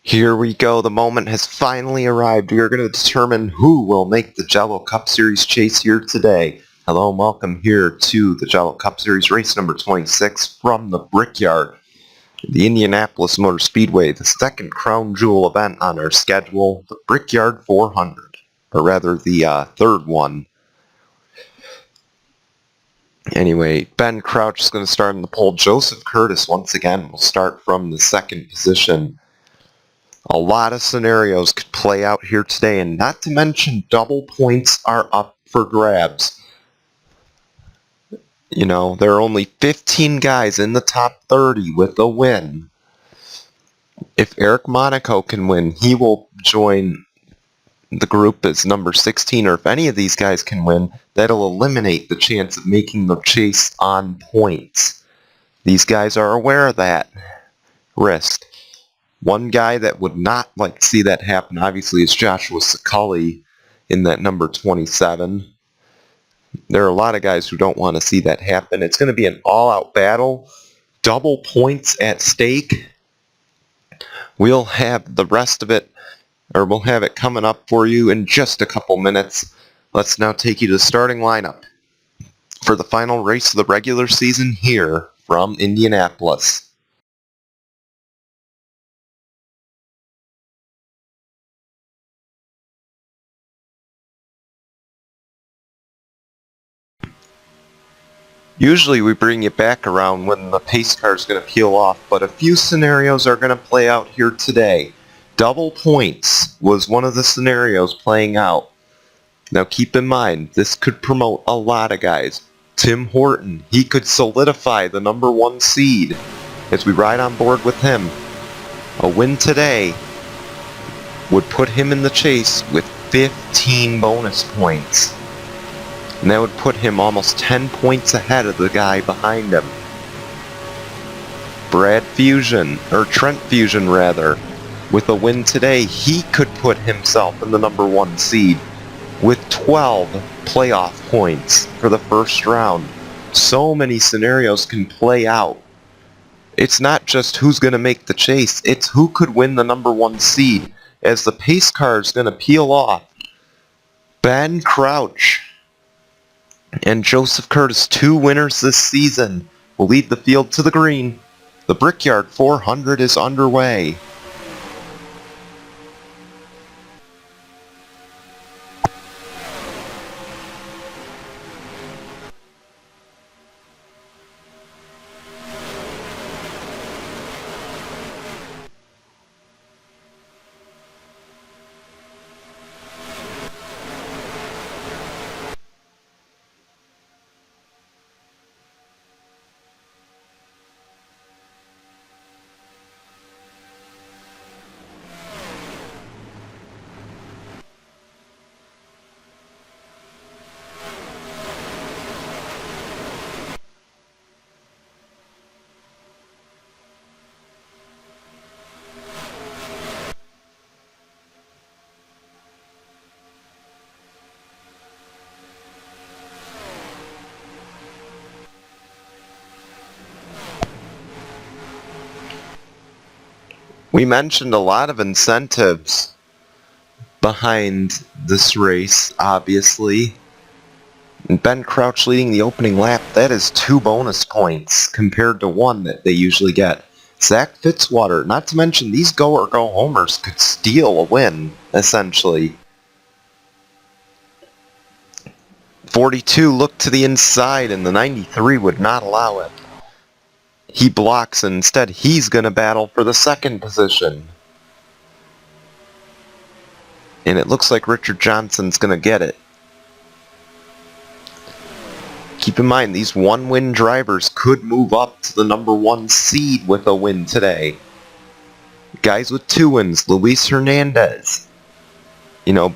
Here we go. The moment has finally arrived. We are going to determine who will make the Jello Cup Series chase here today. Hello and welcome here to the Jello Cup Series race number 26 from the Brickyard, the Indianapolis Motor Speedway, the second crown jewel event on our schedule, the Brickyard 400, or rather the third one. Anyway, Ben Crouch is going to start in the pole. Joseph Curtis once again will start from the second position. A lot of scenarios could play out here today, and not to mention double points are up for grabs. You know, there are only 15 guys in the top 30 with a win. If Eric Monaco can win, he will join the group as number 16, or if any of these guys can win, that'll eliminate the chance of making the chase on points. These guys are aware of that risk. One guy that would not like to see that happen, obviously, is Joshua Scully in that number 27. There are a lot of guys who don't want to see that happen. It's going to be an all-out battle. Double points at stake. We'll have the rest of it, or we'll have it coming up for you in just a couple minutes. Let's now take you to the starting lineup for the final race of the regular season here from Indianapolis. Usually we bring you back around when the pace car is going to peel off, but a few scenarios are going to play out here today. Double points was one of the scenarios playing out. Now keep in mind, this could promote a lot of guys. Tim Horton, he could solidify the number 1 seed as we ride on board with him. A win today would put him in the chase with 15 bonus points. And that would put him almost 10 points ahead of the guy behind him. Trent Fusion rather, with a win today, he could put himself in the number 1 seed with 12 playoff points for the first round. So many scenarios can play out. It's not just who's going to make the chase, it's who could win the number 1 seed, as the pace car is going to peel off. Ben Crouch and Joseph Curtis, 2 winners this season, will lead the field to the green. The Brickyard 400 is underway. We mentioned a lot of incentives behind this race, obviously. And Ben Crouch leading the opening lap, that is 2 bonus points compared to 1 that they usually get. Zach Fitzwater, not to mention these go-or-go-homers could steal a win, essentially. 42 looked to the inside and the 93 would not allow it. He blocks, and instead he's going to battle for the second position. And it looks like Richard Johnson's going to get it. Keep in mind, these 1-win drivers could move up to the number 1 seed with a win today. Guys with 2 wins, Luis Hernandez,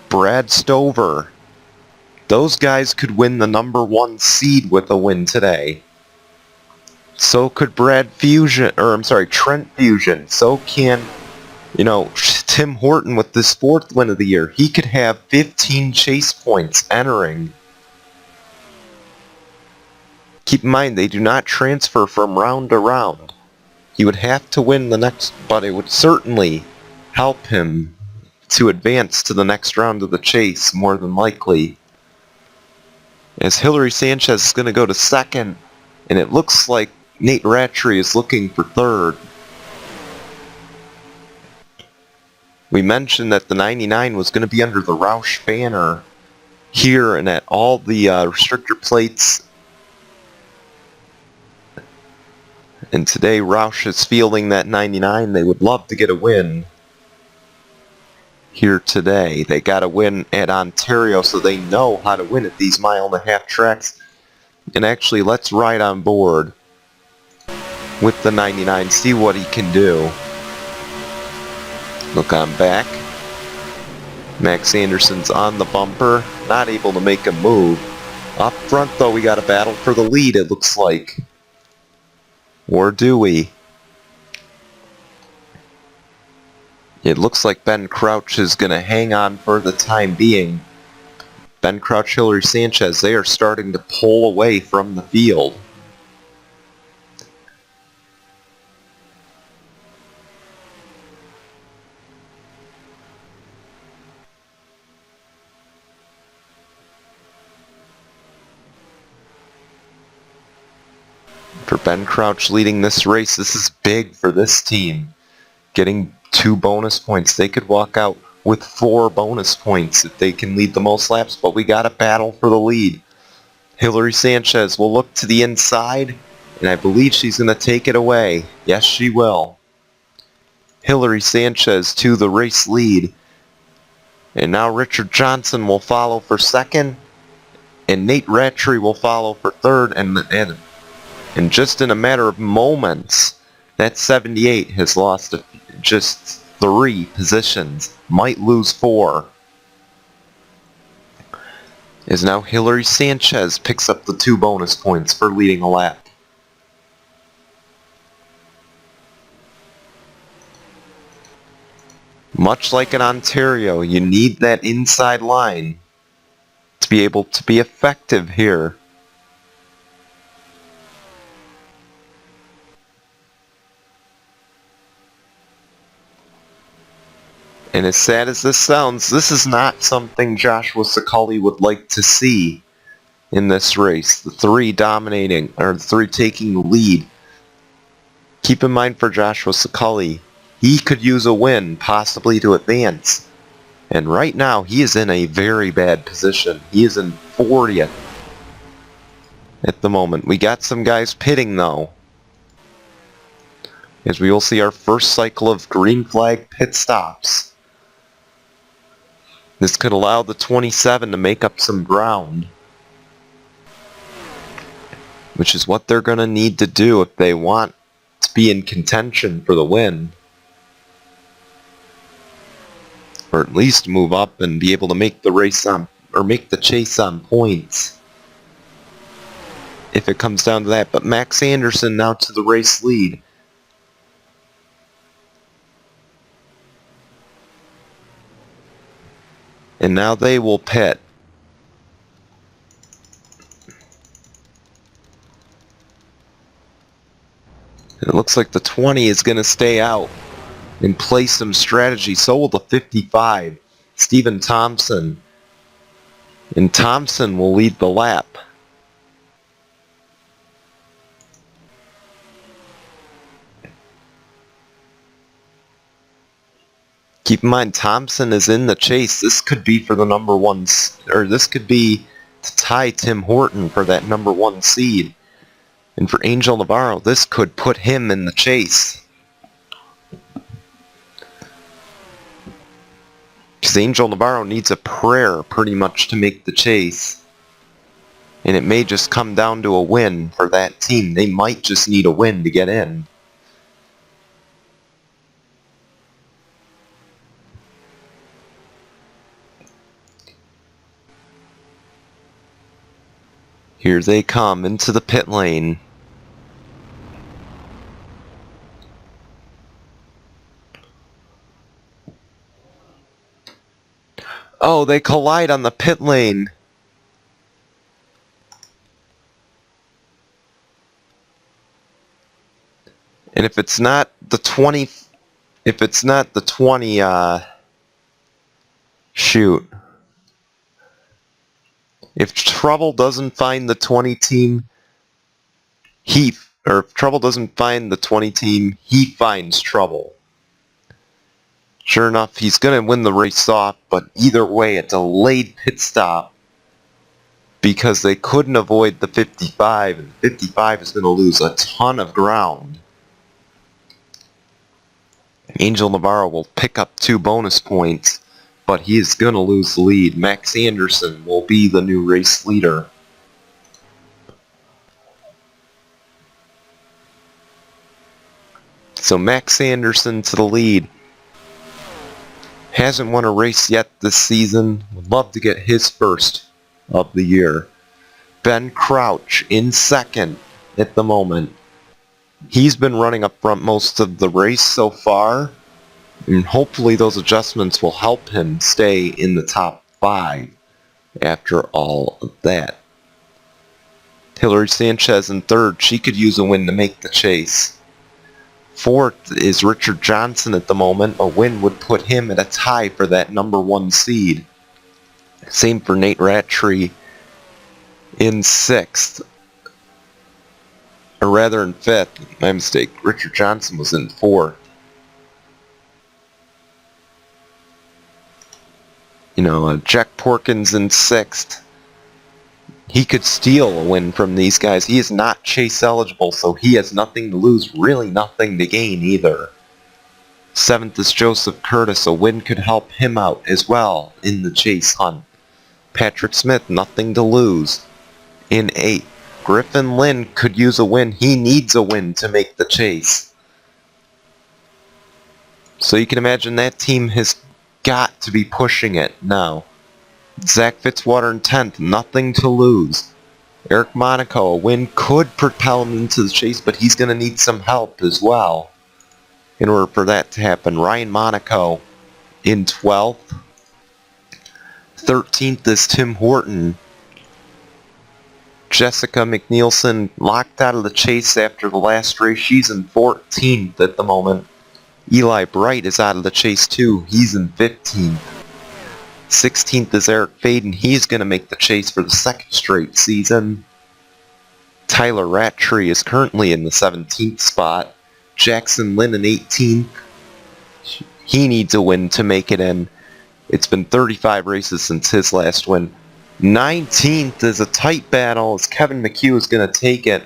Brad Stover. Those guys could win the number 1 seed with a win today. So could Trent Fusion. So can, Tim Horton with this 4th win of the year. He could have 15 chase points entering. Keep in mind, they do not transfer from round to round. He would have to win the next, but it would certainly help him to advance to the next round of the chase, more than likely. As Hillary Sanchez is going to go to second, and it looks like Nate Rattray is looking for third. We mentioned that the 99 was going to be under the Roush banner here and at all the restrictor plates. And today Roush is fielding that 99. They would love to get a win here today. They got a win at Ontario, so they know how to win at these mile-and-a-half tracks. And actually, let's ride on board with the 99, see what he can do. Look on back. Max Anderson's on the bumper, not able to make a move. Up front, though, we got a battle for the lead, it looks like. Or do we? It looks like Ben Crouch is going to hang on for the time being. Ben Crouch, Hillary Sanchez, they are starting to pull away from the field. For Ben Crouch leading this race, this is big for this team. Getting 2 bonus points. They could walk out with 4 bonus points if they can lead the most laps, but we got a battle for the lead. Hillary Sanchez will look to the inside, and I believe she's going to take it away. Yes, she will. Hillary Sanchez to the race lead. And now Richard Johnson will follow for second, and Nate Rattray will follow for third, and just in a matter of moments, that 78 has lost just 3 positions, might lose 4. As now Hillary Sanchez picks up the 2 bonus points for leading a lap. Much like in Ontario, you need that inside line to be able to be effective here. And as sad as this sounds, this is not something Joshua Scully would like to see in this race. The 3 dominating, or the 3 taking the lead. Keep in mind for Joshua Scully, he could use a win, possibly to advance. And right now, he is in a very bad position. He is in 40th at the moment. We got some guys pitting, though, as we will see our first cycle of green flag pit stops. This could allow the 27 to make up some ground, which is what they're going to need to do if they want to be in contention for the win. Or at least move up and be able to make the race on, or make the chase on points, if it comes down to that. But Max Anderson now to the race lead. And now they will pit. And it looks like the 20 is going to stay out and play some strategy. So will the 55, Stephen Thompson. And Thompson will lead the lap. Keep in mind, Thompson is in the chase. This could be for the number 1, or this could be to tie Tim Horton for that number 1 seed. And for Angel Navarro, this could put him in the chase. Because Angel Navarro needs a prayer pretty much to make the chase. And it may just come down to a win for that team. They might just need a win to get in. Here they come into the pit lane. Oh, they collide on the pit lane. And if it's not the 20, if it's not the 20, shoot. If Trouble doesn't find the 20 team, if Trouble doesn't find the 20 team, he finds Trouble. Sure enough, he's going to win the race off, but either way, a delayed pit stop because they couldn't avoid the 55, and 55 is going to lose a ton of ground. Angel Navarro will pick up 2 bonus points, but he is going to lose the lead. Max Anderson will be the new race leader. So Max Anderson to the lead. Hasn't won a race yet this season. Would love to get his first of the year. Ben Crouch in second at the moment. He's been running up front most of the race so far, and hopefully those adjustments will help him stay in the top 5 after all of that. Hillary Sanchez in third. She could use a win to make the chase. Fourth is Richard Johnson at the moment. A win would put him at a tie for that number 1 seed. Same for Nate Rattray in 6th. Or rather in 5th. My mistake. Richard Johnson was in 4th. Jack Porkins in 6th. He could steal a win from these guys. He is not chase eligible, so he has nothing to lose, really nothing to gain either. 7th is Joseph Curtis. A win could help him out as well in the chase hunt. Patrick Smith, nothing to lose. In 8th, Griffin Lynn could use a win. He needs a win to make the chase. So you can imagine that team has got to be pushing it now. Zach Fitzwater in 10th, nothing to lose. Eric Monaco, a win could propel him into the chase, but he's going to need some help as well in order for that to happen. Ryan Monaco in 12th. 13th is Tim Horton. Jessica McNeilson locked out of the chase after the last race. She's in 14th at the moment. Eli Bright is out of the chase too. He's in 15th. 16th is Eric Faden. He's going to make the chase for the 2nd straight season. Tyler Rattray is currently in the 17th spot. Jackson Lynn in 18th. He needs a win to make it in. It's been 35 races since his last win. 19th is a tight battle as Kevin McHugh is going to take it.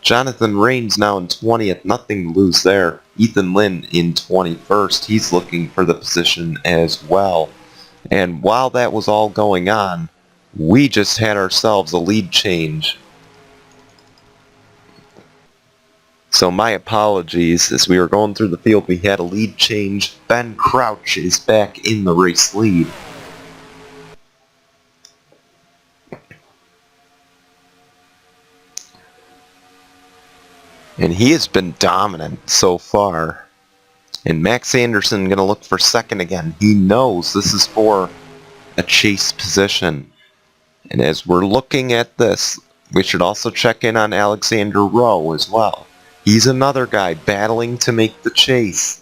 Jonathan Raines now in 20th. Nothing to lose there. Ethan Lynn in 21st. He's looking for the position as well. And while that was all going on, we just had ourselves a lead change. So my apologies, as we were going through the field, we had a lead change. Ben Crouch is back in the race lead. And he has been dominant so far. And Max Anderson going to look for second again. He knows this is for a chase position. And as we're looking at this, we should also check in on Alexander Rowe as well. He's another guy battling to make the chase.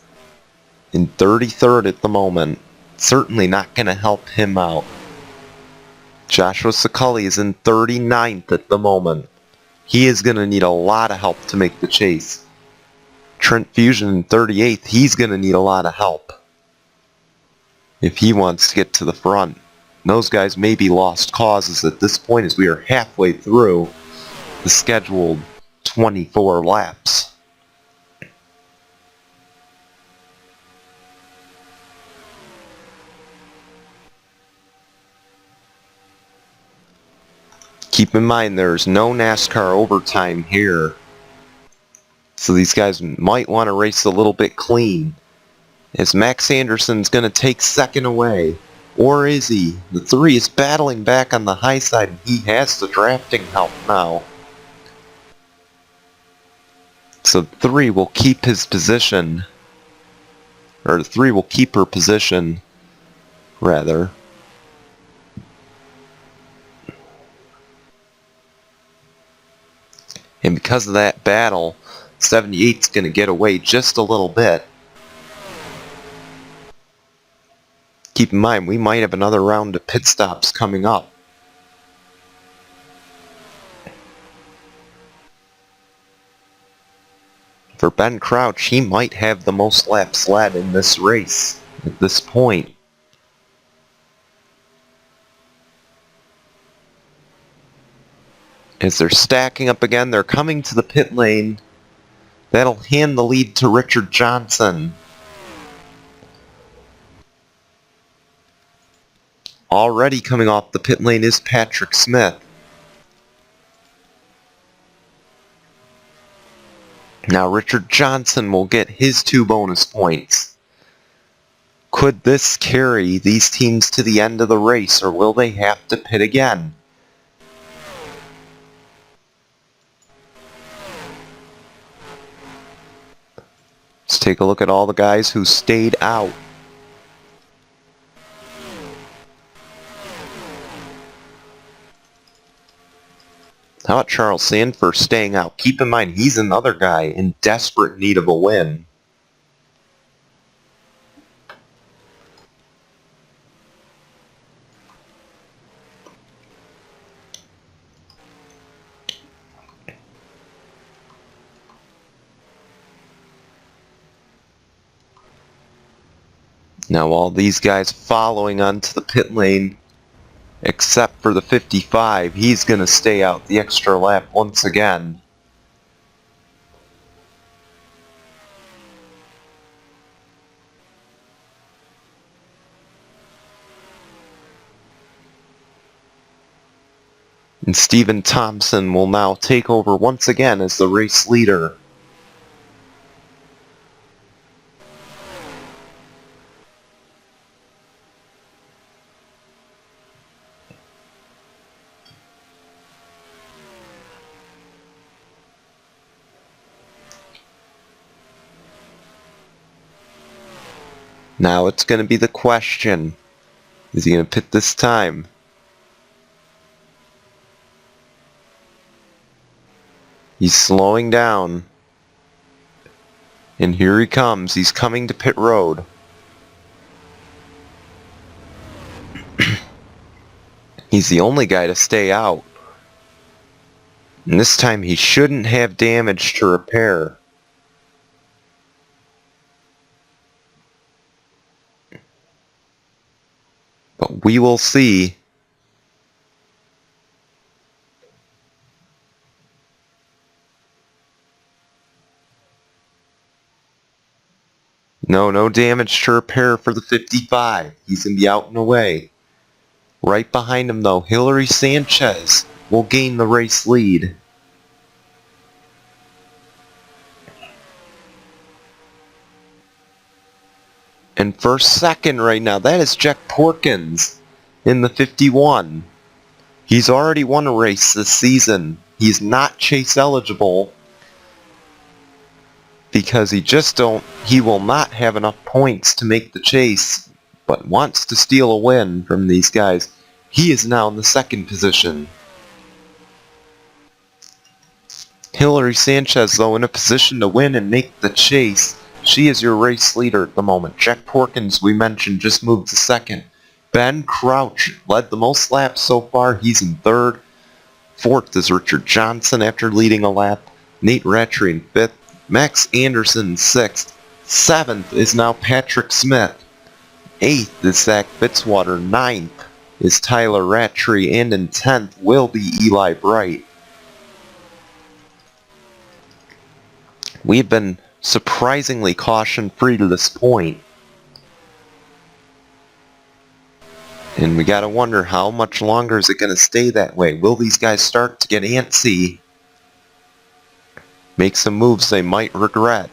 In 33rd at the moment. Certainly not going to help him out. Joshua Saculli is in 39th at the moment. He is going to need a lot of help to make the chase. Trent Fusion in 38th, he's going to need a lot of help if he wants to get to the front. Those guys may be lost causes at this point as we are halfway through the scheduled 24 laps. Keep in mind there's no NASCAR overtime here. So these guys might want to race a little bit clean. As Max Anderson's going to take second away. Or is he? The 3 is battling back on the high side. And he has the drafting help now. So 3 will keep his position. Or 3 will keep her position, rather. And because of that battle, 78's going to get away just a little bit. Keep in mind, we might have another round of pit stops coming up. For Ben Crouch, he might have the most laps led in this race at this point. As they're stacking up again, they're coming to the pit lane. That'll hand the lead to Richard Johnson. Already coming off the pit lane is Patrick Smith. Now Richard Johnson will get his 2 bonus points. Could this carry these teams to the end of the race, or will they have to pit again? Let's take a look at all the guys who stayed out. How about Charles Sanford staying out? Keep in mind, he's another guy in desperate need of a win. Now all these guys following onto the pit lane, except for the 55, he's going to stay out the extra lap once again. And Stephen Thompson will now take over once again as the race leader. Now it's going to be the question, is he going to pit this time? He's slowing down. And here he comes. He's coming to pit road. He's the only guy to stay out. And this time he shouldn't have damage to repair. But we will see. No damage to repair for the 55. He's going to be out and away. Right behind him, though, Hillary Sanchez will gain the race lead. And for second right now, that is Jack Porkins in the 51. He's already won a race this season. He's not chase eligible because he will not have enough points to make the chase, but wants to steal a win from these guys. He is now in the second position. Hillary Sanchez, though, in a position to win and make the chase. She is your race leader at the moment. Jack Porkins, we mentioned, just moved to second. Ben Crouch led the most laps so far. He's in third. Fourth is Richard Johnson after leading a lap. Nate Rattray in fifth. Max Anderson in sixth. Seventh is now Patrick Smith. Eighth is Zach Fitzwater. Ninth is Tyler Rattray. And in 10th will be Eli Bright. We've been surprisingly caution-free to this point. And we gotta wonder, how much longer is it gonna stay that way? Will these guys start to get antsy? Make some moves they might regret.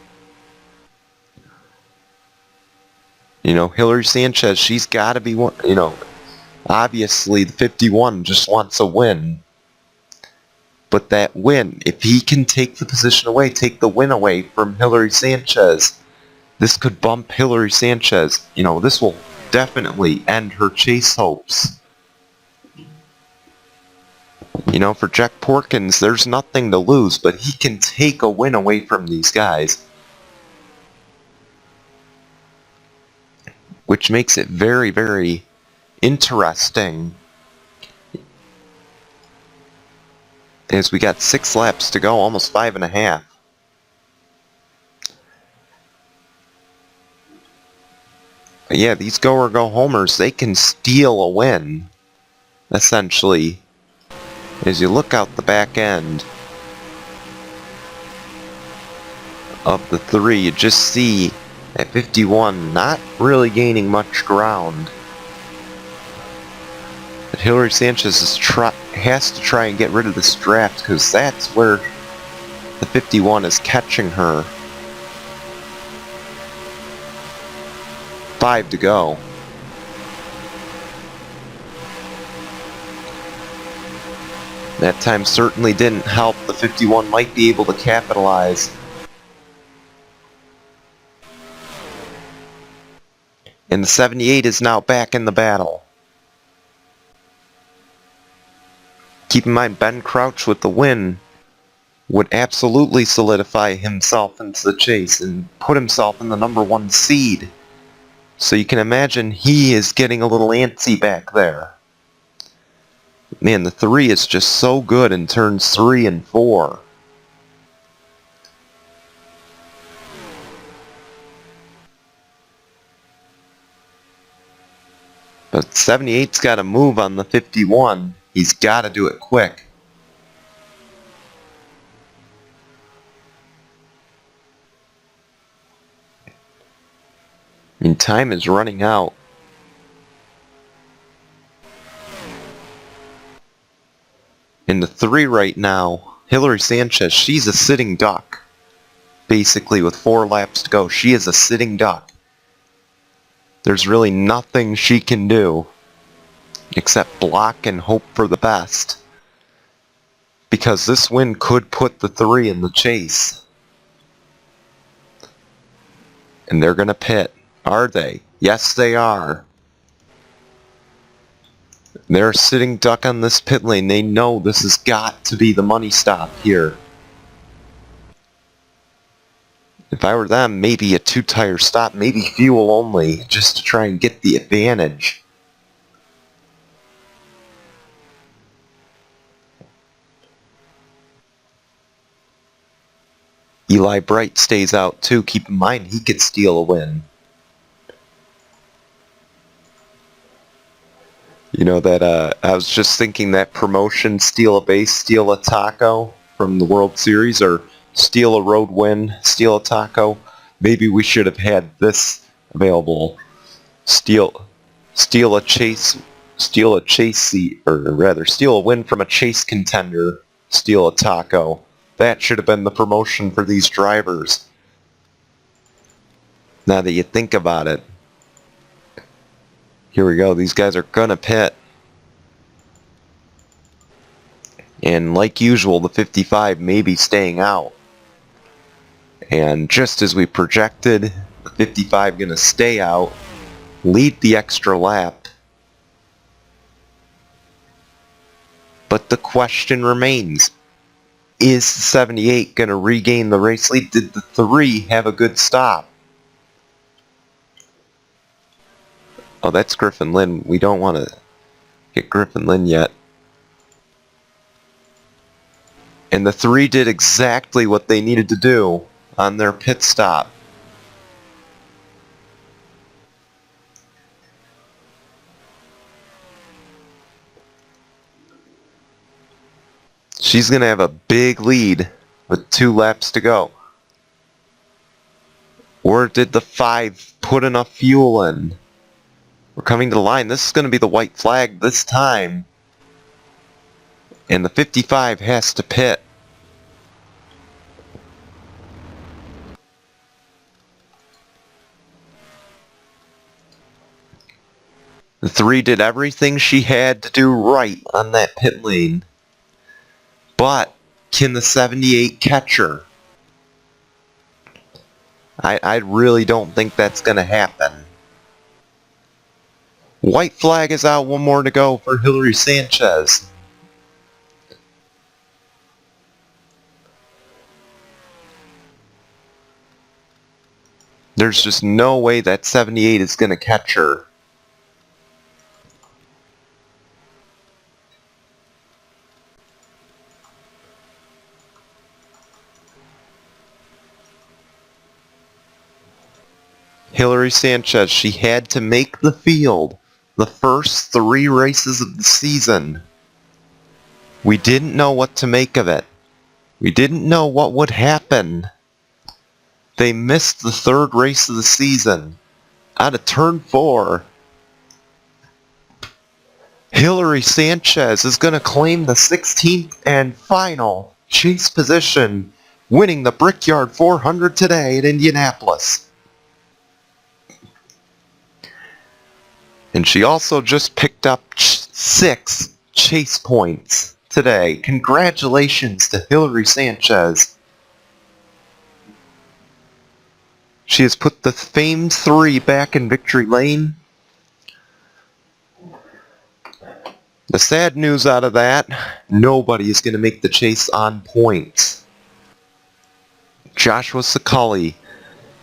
You know, Hillary Sanchez, she's gotta be one, you know, obviously the 51 just wants a win. But that win, if he can take the position away, take the win away from Hillary Sanchez, this could bump Hillary Sanchez. You know, this will definitely end her chase hopes. You know, for Jack Porkins, there's nothing to lose, but he can take a win away from these guys. which makes it very, very interesting. As we got 6 laps to go, almost 5.5. But yeah, these go-or-go-homers, they can steal a win, essentially. As you look out the back end of the 3, you just see at 51 not really gaining much ground. But Hillary Sanchez has to try and get rid of this draft, because that's where the 51 is catching her. 5 to go. That time certainly didn't help. The 51 might be able to capitalize. And the 78 is now back in the battle. Keep in mind, Ben Crouch with the win would absolutely solidify himself into the chase and put himself in the #1 seed. So you can imagine he is getting a little antsy back there. Man, the 3 is just so good in turns 3 and 4. But 78's got to move on the 51. He's got to do it quick. I mean, time is running out. In the 3 right now, Hillary Sanchez, she's a sitting duck. Basically, with 4 laps to go, she is a sitting duck. There's really nothing she can do except block and hope for the best. Because this win could put the 3 in the chase. And they're going to pit. Are they? Yes, they are. They're a sitting duck on this pit lane. They know this has got to be the money stop here. If I were them, maybe a 2-tire stop, maybe fuel only, just to try and get the advantage. Eli Bright stays out too. Keep in mind, he could steal a win. You know that, I was just thinking that promotion, steal a base, steal a taco from the World Series, or steal a road win, steal a taco. Maybe we should have had this available. Steal a chase seat, or rather, steal a win from a chase contender, steal a taco. That should have been the promotion for these drivers. Now that you think about it. Here we go, these guys are gonna pit. And like usual, the 55 may be staying out. And just as we projected, the 55 gonna stay out, lead the extra lap. But the question remains, is the 78 gonna regain the race lead? Did the 3 have a good stop? Oh, that's Griffin Lynn. We don't want to get Griffin Lynn yet. And the 3 did exactly what they needed to do on their pit stop. She's going to have a big lead with 2 laps to go. Or did the 5 put enough fuel in? We're coming to the line. This is going to be the white flag this time. And the 55 has to pit. The 3 did everything she had to do right on that pit lane. But can the 78 catch her? I really don't think that's going to happen. White flag is out, 1 more to go for Hillary Sanchez. There's just no way that 78 is going to catch her. Hillary Sanchez, she had to make the field the first 3 races of the season. We didn't know what to make of it. We didn't know what would happen. They missed the 3rd race of the season. Out of turn 4, Hillary Sanchez is going to claim the 16th and final chase position, winning the Brickyard 400 today at Indianapolis. And she also just picked up 6 chase points today. Congratulations to Hillary Sanchez. She has put the famed 3 back in victory lane. The sad news out of that, nobody is going to make the chase on points. Joshua Sakali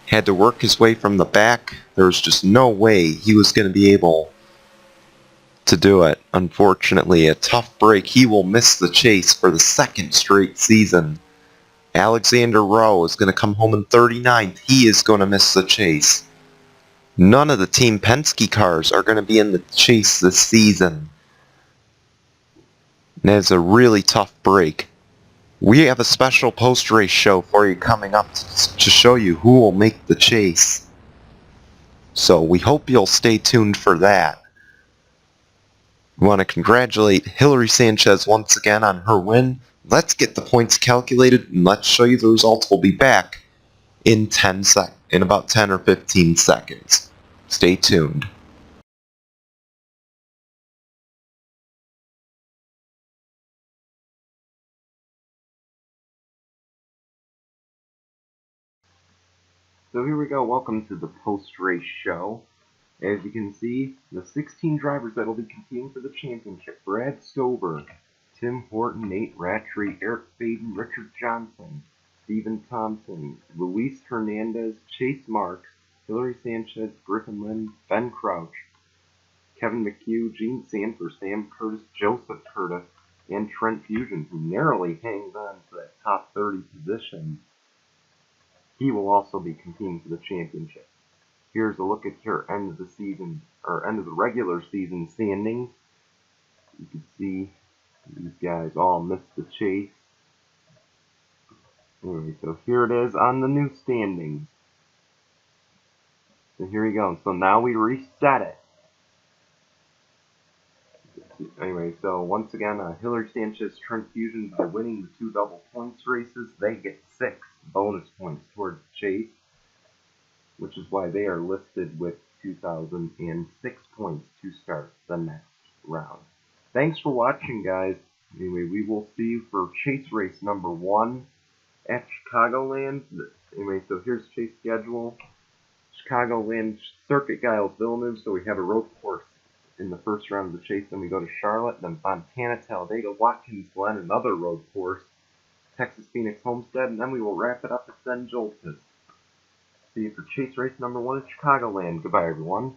had to work his way from the back. There was just no way he was going to be able to do it. Unfortunately, a tough break. He will miss the chase for the 2nd straight season. Alexander Rowe is going to come home in 39th. He is going to miss the chase. None of the Team Penske cars are going to be in the chase this season. And it's a really tough break. We have a special post-race show for you coming up to show you who will make the chase. So we hope you'll stay tuned for that. We want to congratulate Hillary Sanchez once again on her win. Let's get the points calculated and let's show you the results. We'll be back in about 10 or 15 seconds. Stay tuned. So here we go. Welcome to the post-race show. As you can see, the 16 drivers that will be competing for the championship: Brad Stover, Tim Horton, Nate Rattray, Eric Faden, Richard Johnson, Stephen Thompson, Luis Hernandez, Chase Marks, Hillary Sanchez, Griffin Lynn, Ben Crouch, Kevin McHugh, Gene Sanford, Sam Curtis, Joseph Curtis, and Trent Fusion, who narrowly hangs on to that top 30 position. He will also be competing for the championship. Here's a look at your end of the season, or end of the regular season standings. You can see these guys all missed the chase. Anyway, so here it is on the new standings. So here we go. So now we reset it. Anyway, so once again, Hillary Sanchez, Trent Fusion, by winning the 2 double points races, they get 6 bonus points towards the chase, which is why they are listed with 2,006 points to start the next round. Thanks for watching, guys. Anyway, we will see you for chase race number 1 at Chicagoland. Anyway, so here's chase schedule. Chicagoland, Circuit Giles, Villeneuve, so we have a road course in the first round of the chase. Then we go to Charlotte, then Fontana, Talladega, Watkins Glen, another road course, Texas, Phoenix, Homestead, and then we will wrap it up at St. Joltis. See you for chase race number 1 at Chicagoland. Goodbye, everyone.